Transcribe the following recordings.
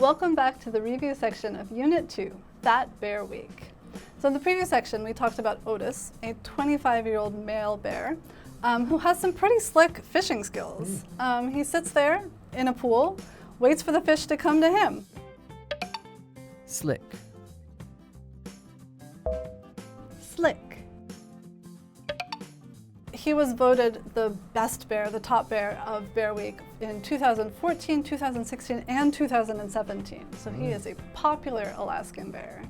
Welcome back to the review section of Unit 2, That Bear Week. So in the previous section, we talked about Otis, a 25-year-old male bear who has some pretty slick fishing skills. He sits there in a pool, waits for the fish to come to him. Slick. Slick. He was voted the best bear, the top bear of Bear Week in 2014, 2016, and 2017. So he is a popular Alaskan bear.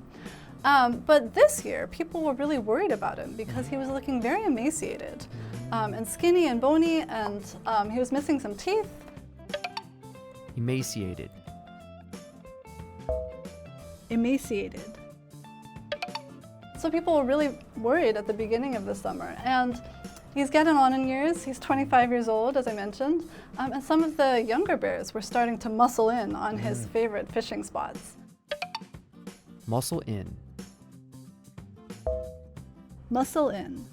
But this year, people were really worried about him because he was looking very emaciated and skinny and bony, and he was missing some teeth. Emaciated. Emaciated. So people were really worried at the beginning of the summer, and he's getting on in years. He's 25 years old, as I mentioned, and some of the younger bears were starting to muscle in on his favorite fishing spots. Muscle in. Muscle in.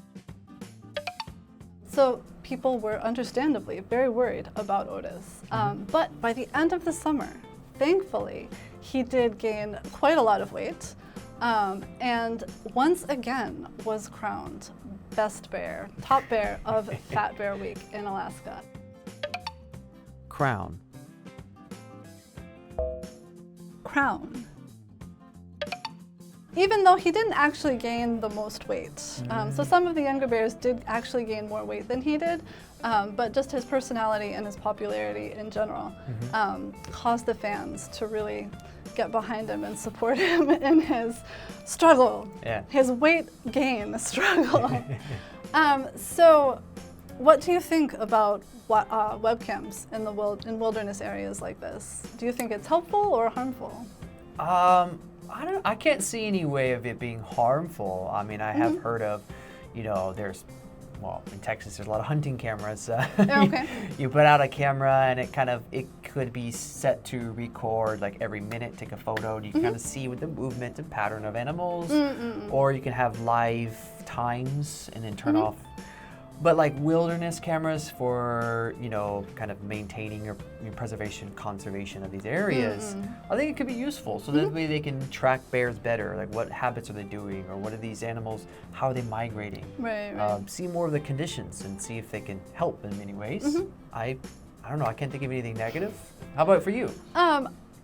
So people were understandably very worried about Otis. But by the end of the summer, thankfully, he did gain quite a lot of weight, and once again was crowned best bear, top bear of Fat Bear Week in Alaska. Crown. Crown. Even though he didn't actually gain the most weight. So some of the younger bears did actually gain more weight than he did, but just his personality and his popularity in general caused the fans to really get behind him and support him in his struggle, his weight gain struggle. So what do you think about webcams in wilderness areas like this? Do you think it's helpful or harmful? I can't see any way of it being harmful. I mean, I have heard of, there's, in Texas, there's a lot of hunting cameras. You put out a camera and it could be set to record like every minute, take a photo, and you can kind of see with the movement and pattern of animals. Or you can have live times and then turn off. But like wilderness cameras for, kind of maintaining your preservation, conservation of these areas, I think it could be useful. So that way they can track bears better, like what habits are they doing, or what are these animals, how are they migrating? Right. See more of the conditions and see if they can help in many ways. I don't know, I can't think of anything negative. How about for you?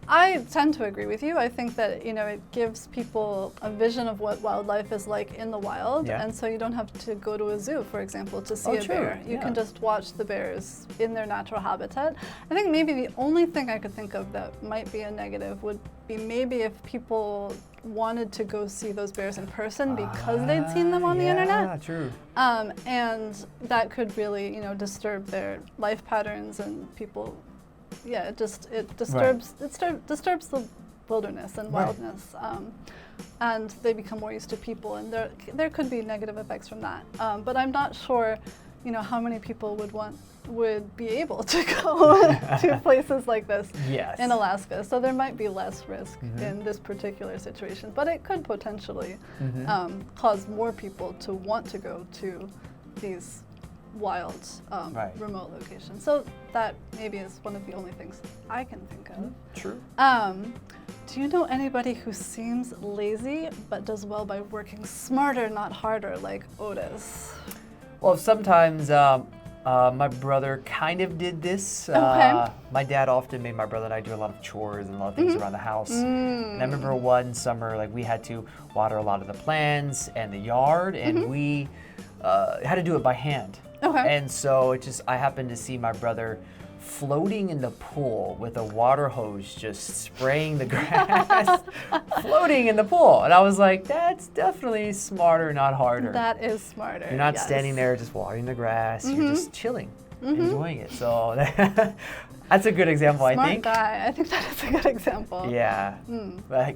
I tend to agree with you. I think that it gives people a vision of what wildlife is like in the wild, and so you don't have to go to a zoo, for example, to see a bear. You can just watch the bears in their natural habitat. I think maybe the only thing I could think of that might be a negative would be maybe if people wanted to go see those bears in person because they'd seen them on the internet. Yeah, true. And that could really, disturb their life patterns, and people. Yeah, it disturbs the wilderness and wildness, and they become more used to people, and there could be negative effects from that. But I'm not sure, how many people would be able to go to places like this in Alaska. So there might be less risk in this particular situation, but it could potentially cause more people to want to go to these wild, remote locations. So that maybe is one of the only things I can think of. True. Do you know anybody who seems lazy but does well by working smarter, not harder, like Otis? Well, sometimes my brother kind of did this. My dad often made my brother and I do a lot of chores and a lot of things around the house. And I remember one summer, like we had to water a lot of the plants and the yard, and we had to do it by hand. And so I happened to see my brother floating in the pool with a water hose, just spraying the grass, floating in the pool. And I was like, that's definitely smarter, not harder. That is smarter. You're not standing there just watering the grass. You're just chilling, enjoying it. So that's a good example, I think. Smart guy. I think that is a good example. Yeah.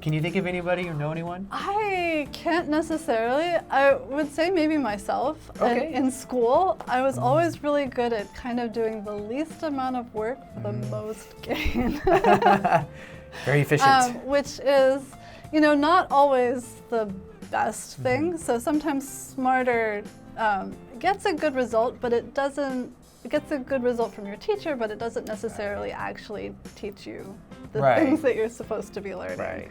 Can you think of anybody or know anyone? I can't necessarily. I would say maybe myself. In school, I was always really good at kind of doing the least amount of work for the most gain. Very efficient. Which is, not always the best thing. So sometimes smarter gets a good result, but it doesn't gets a good result from your teacher, but it doesn't necessarily actually teach you the Right. things that you're supposed to be learning. Right.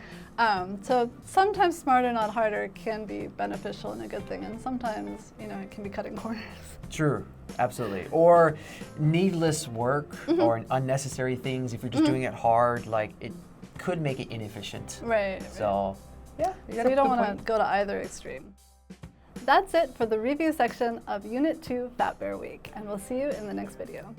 So sometimes smarter, not harder can be beneficial and a good thing, and sometimes, you know, it can be cutting corners. True, absolutely. Or needless work or unnecessary things. If you're just doing it hard, like it could make it inefficient. Right. So, yeah. So you don't want to go to either extreme. That's it for the review section of Unit 2 Fat Bear Week, and we'll see you in the next video.